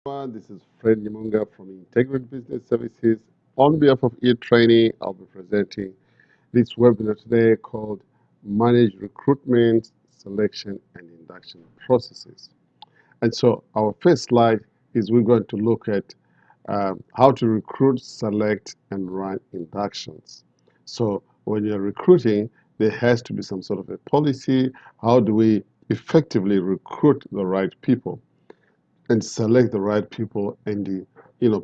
Everyone. This is Fred Nyamunga from Integrity Business Services. On behalf of e-training, I'll be presenting this webinar today called Manage Recruitment, Selection, and Induction Processes. And so our first slide is we're going to look at how to recruit, select, and run inductions. So when you're recruiting, there has to be some sort of a policy. How do we effectively recruit the right people and select the right people and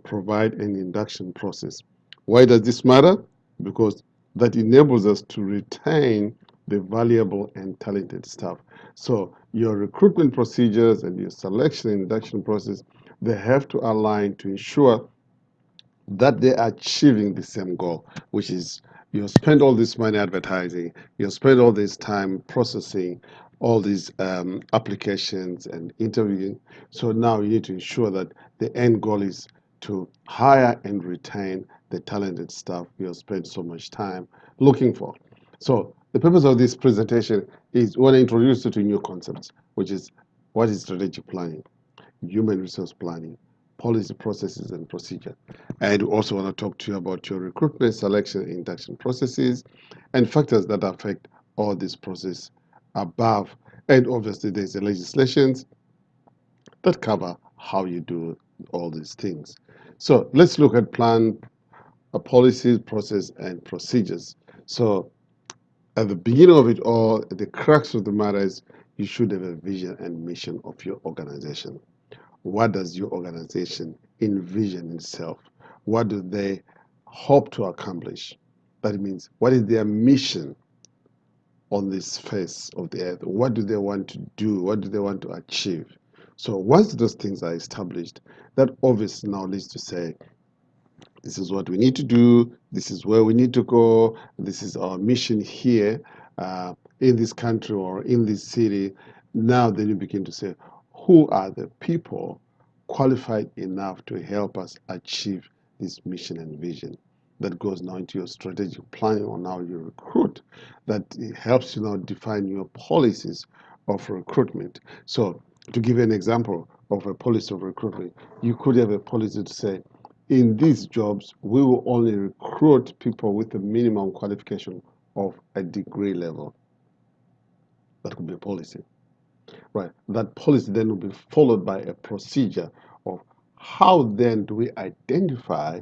provide an induction process? Why does this matter? Because that enables us to retain the valuable and talented staff. So your recruitment procedures and your selection and induction process, they have to align to ensure that they are achieving the same goal, which is you spend all this money advertising, you spend all this time processing all these applications and interviewing. So now you need to ensure that the end goal is to hire and retain the talented staff you have spent so much time looking for. So the purpose of this presentation is we want to introduce you to new concepts, which is what is strategic planning, human resource planning, policy processes and procedure. And we also want to talk to you about your recruitment, selection, and induction processes and factors that affect all this process above. And obviously, there's the legislations that cover how you do all these things. So let's look at plan, policies, process, and procedures. So at the beginning of it all, the crux of the matter is you should have a vision and mission of your organization. What does your organization envision itself? What do they hope to accomplish? That means, what is their mission on this face of the earth? What do they want to do? What do they want to achieve? So once those things are established, that obviously now leads to say, this is what we need to do, this is where we need to go, this is our mission here in this country or in this city. Now then you begin to say, who are the people qualified enough to help us achieve this mission and vision? That goes now into your strategic planning on how you recruit. That helps you now define your policies of recruitment. So to give you an example of a policy of recruitment, you could have a policy to say, in these jobs, we will only recruit people with a minimum qualification of a degree level. That could be a policy, right? That policy then will be followed by a procedure of how then do we identify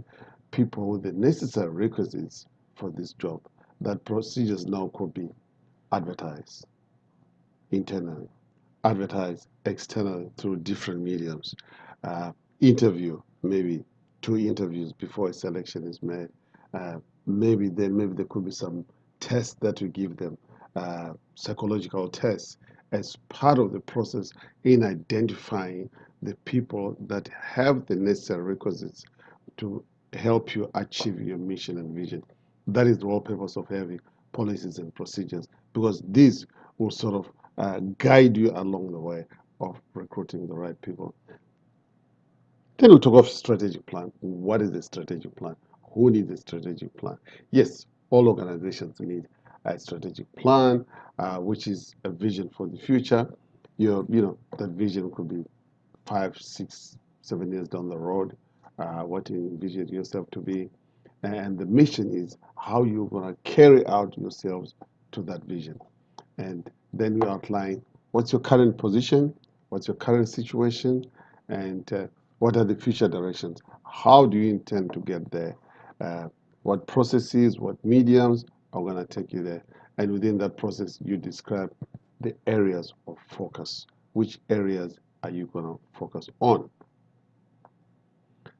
people with the necessary requisites for this job. That procedures now could be advertised internally, advertised externally through different mediums, interview, maybe 2 interviews before a selection is made. Maybe there could be some tests that we give them, psychological tests as part of the process in identifying the people that have the necessary requisites to help you achieve your mission and vision. That is the whole purpose of having policies and procedures, because these will sort of guide you along the way of recruiting the right people. Then we talk of strategic plan. What is a strategic plan? Who needs a strategic plan? Yes, all organizations need a strategic plan, which is a vision for the future. That vision could be 5, 6, 7 years down the road, what you envision yourself to be. And the mission is how you're going to carry out yourselves to that vision. And then you outline what's your current position, what's your current situation, and what are the future directions. How do you intend to get there? What processes, what mediums are going to take you there? And within that process, you describe the areas of focus. Which areas are you going to focus on?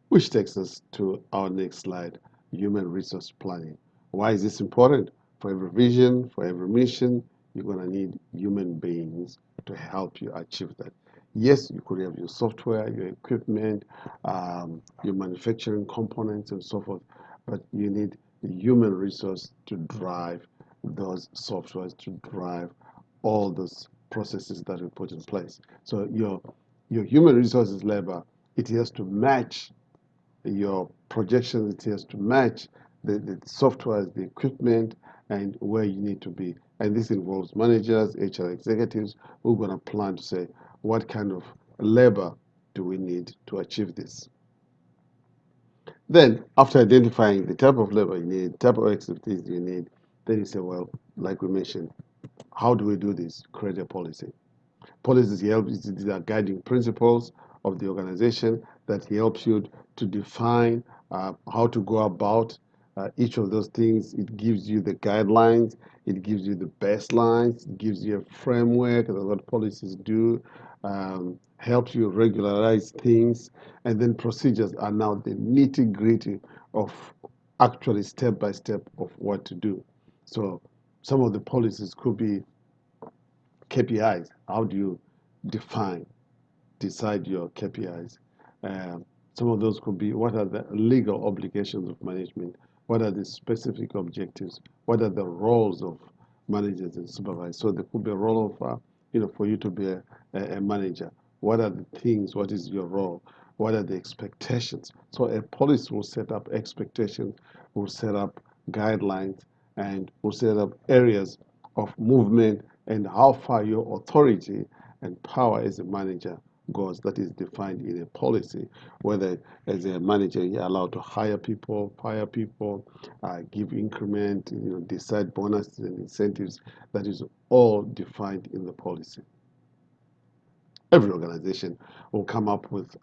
Which takes us to our next slide, human resource planning. Why is this important? For every vision, for every mission, you're going to need human beings to help you achieve that. Yes, you could have your software, your equipment, your manufacturing components, and so forth, but you need the human resource to drive those softwares, to drive all those processes that we put in place. So your human resources labor, it has to match your projections, it has to match the software, the equipment, and where you need to be. And this involves managers, HR executives, who are going to plan to say, what kind of labor do we need to achieve this? Then, after identifying the type of labor you need, type of expertise you need, then you say, well, like we mentioned, how do we do this? Create a policy. Policies help, these are guiding principles of the organization that helps you to define how to go about each of those things. It gives you the guidelines, it gives you the baselines, it gives you a framework. That's what policies do. Helps you regularize things, and then procedures are now the nitty gritty of actually step by step of what to do. So some of the policies could be KPIs. How do you define, decide your KPIs? Um, some of those could be what are the legal obligations of management? What are the specific objectives? What are the roles of managers and supervisors? So there could be a role of, for you to be a manager. What are the things? What is your role? What are the expectations? So a policy will set up expectations, will set up guidelines, and will set up areas of movement and how far your authority and power as a manager goes. That is defined in a policy, whether as a manager you're allowed to hire people, fire people, give increment, decide bonuses and incentives. That is all defined in the policy. Every organization will come up with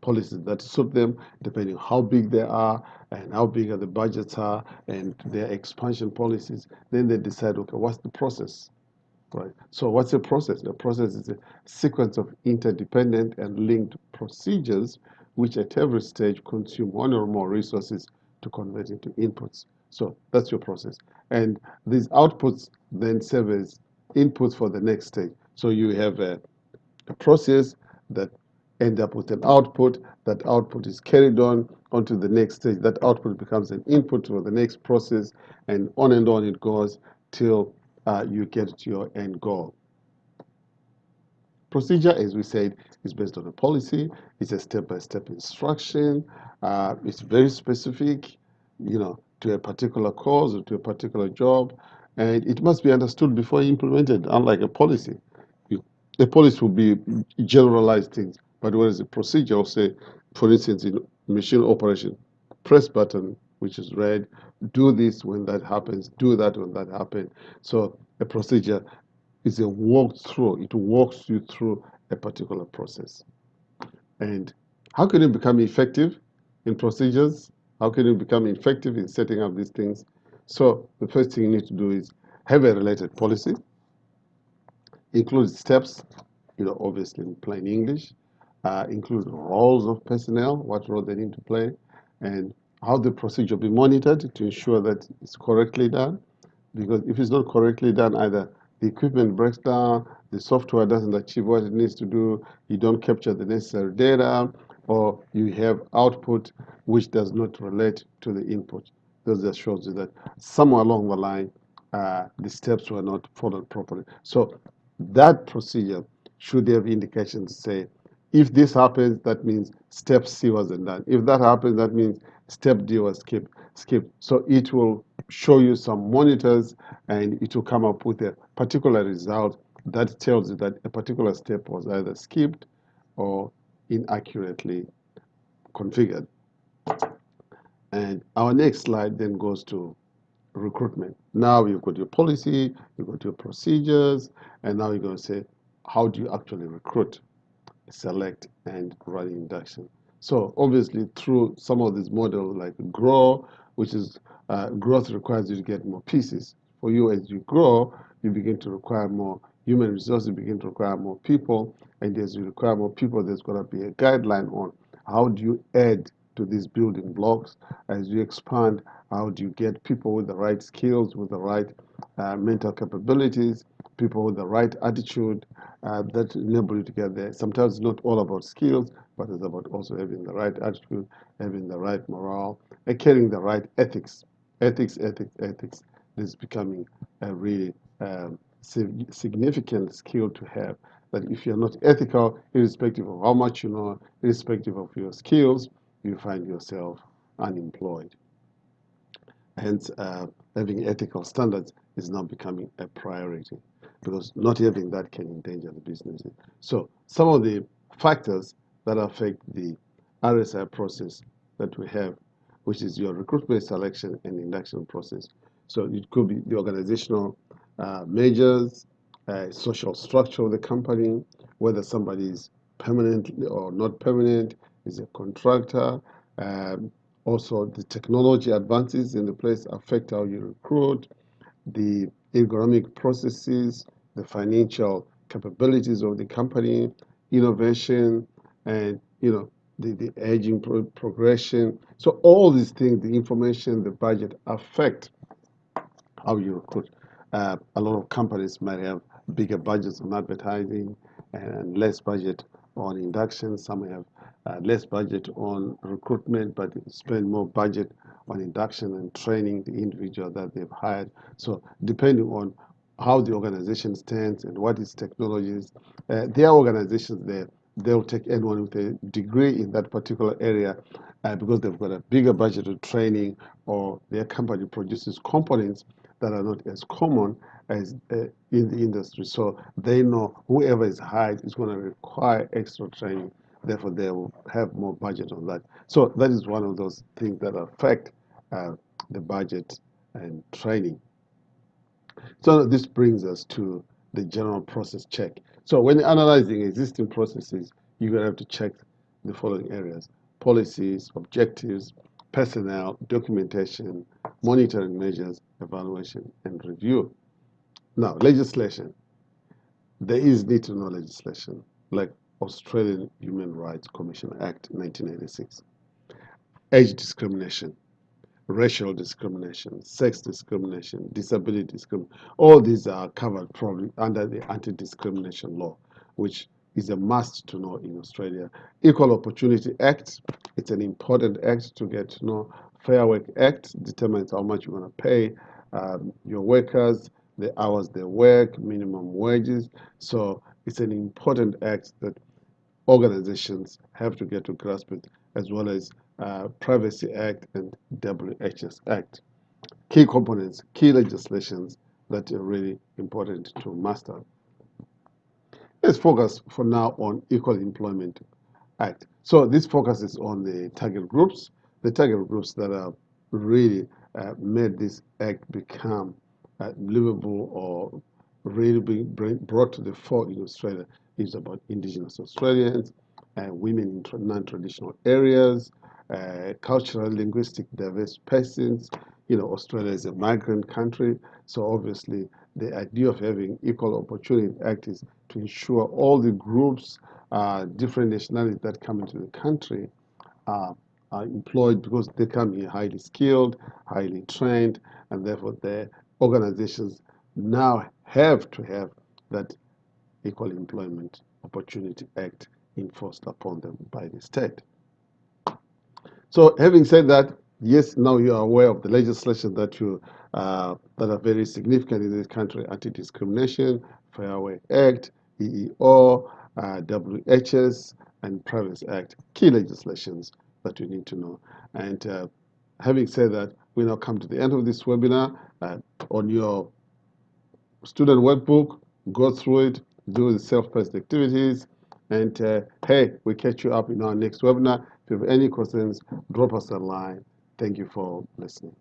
policies that suit them depending on how big they are and how big the budgets are and their expansion policies. Then they decide, okay, what's the process? Right. So what's the process? The process is a sequence of interdependent and linked procedures which at every stage consume one or more resources to convert into inputs. So that's your process. And these outputs then serve as inputs for the next stage. So you have a process that end up with an output. That output is carried on onto the next stage. That output becomes an input for the next process, and on it goes till you get to your end goal. Procedure, as we said, is based on a policy. It's a step-by-step instruction. It's very specific, to a particular cause or to a particular job, and it must be understood before implemented. Unlike a policy, a policy will be generalized things, but whereas a procedure will say, for instance, in machine operation, press button which is red, do this when that happens, do that when that happens. So a procedure is a walkthrough. It walks you through a particular process. And how can you become effective in procedures? How can you become effective in setting up these things? So the first thing you need to do is have a related policy, include steps, obviously in plain English, include roles of personnel, what role they need to play, and how the procedure be monitored to ensure that it's correctly done. Because if it's not correctly done, either the equipment breaks down, the software doesn't achieve what it needs to do, you don't capture the necessary data, or you have output which does not relate to the input. Those just shows you that somewhere along the line, the steps were not followed properly. So that procedure should have indications to say, if this happens, that means step C wasn't done. If that happens, that means step D was skipped. So it will show you some monitors and it will come up with a particular result that tells you that a particular step was either skipped or inaccurately configured. And our next slide then goes to recruitment. Now you've got your policy, you've got your procedures, and now you're going to say, how do you actually recruit, select, and run induction? So obviously through some of these models like grow, which is growth requires you to get more pieces. For you, as you grow, you begin to require more human resources, you begin to require more people, and as you require more people, there's going to be a guideline on how do you add to these building blocks. As you expand, how do you get people with the right skills, with the right mental capabilities, people with the right attitude that enable you to get there. Sometimes it's not all about skills, but it's about also having the right attitude, having the right morale, and carrying the right ethics. Ethics is becoming a really significant skill to have. That if you're not ethical, irrespective of how much you know, irrespective of your skills, you find yourself unemployed. Hence, having ethical standards is now becoming a priority because not having that can endanger the business. So some of the factors that affect the RSI process that we have, which is your recruitment, selection, and induction process. So it could be the organizational measures, social structure of the company, whether somebody is permanent or not permanent, is a contractor. Um, Also, the technology advances in the place affect how you recruit, the economic processes, the financial capabilities of the company, innovation, and the aging progression. So all these things, the information, the budget affect how you recruit. A lot of companies might have bigger budgets on advertising and less budget on induction. Some have less budget on recruitment, but spend more budget on induction and training the individual that they've hired. So depending on how the organization stands and what its technologies, their organizations there, they'll take anyone with a degree in that particular area because they've got a bigger budget of training, or their company produces components that are not as common as in the industry. So they know whoever is hired is going to require extra training. Therefore, they will have more budget on that. So that is one of those things that affect the budget and training. So this brings us to the general process check. So when analyzing existing processes, you're going to have to check the following areas: policies, objectives, personnel, documentation, monitoring measures, evaluation, and review. Now, legislation. There is need to know legislation, like Australian Human Rights Commission Act 1986. Age discrimination, racial discrimination, sex discrimination, disability discrimination. All these are covered probably under the Anti-Discrimination Law, which is a must to know in Australia. Equal Opportunity Act, it's an important act to get to know. Fair Work Act determines how much you want to pay your workers, the hours they work, minimum wages. So it's an important act that organizations have to get to grasp with, as well as Privacy Act and WHS Act. Key components, key legislations that are really important to master. Let's focus for now on Equal Employment Act. So this focuses on the target groups, that are really made this act become livable or really being brought to the fore in Australia. It's about Indigenous Australians, women in non-traditional areas, cultural, linguistic, diverse persons. Australia is a migrant country, so obviously the idea of having Equal Opportunity Act is to ensure all the groups, different nationalities that come into the country are employed, because they come here highly skilled, highly trained, and therefore the organizations now have to have that Equal Employment Opportunity Act enforced upon them by the state. So having said that, yes, now you are aware of the legislation that are very significant in this country: Anti-Discrimination, Fair Work Act, EEO, WHS, and Privacy Act. Key legislations that you need to know. And having said that, we now come to the end of this webinar. On your student workbook, go through it, do the self-paced activities, and hey, we catch you up in our next webinar. If you have any questions, drop us a line. Thank you for listening.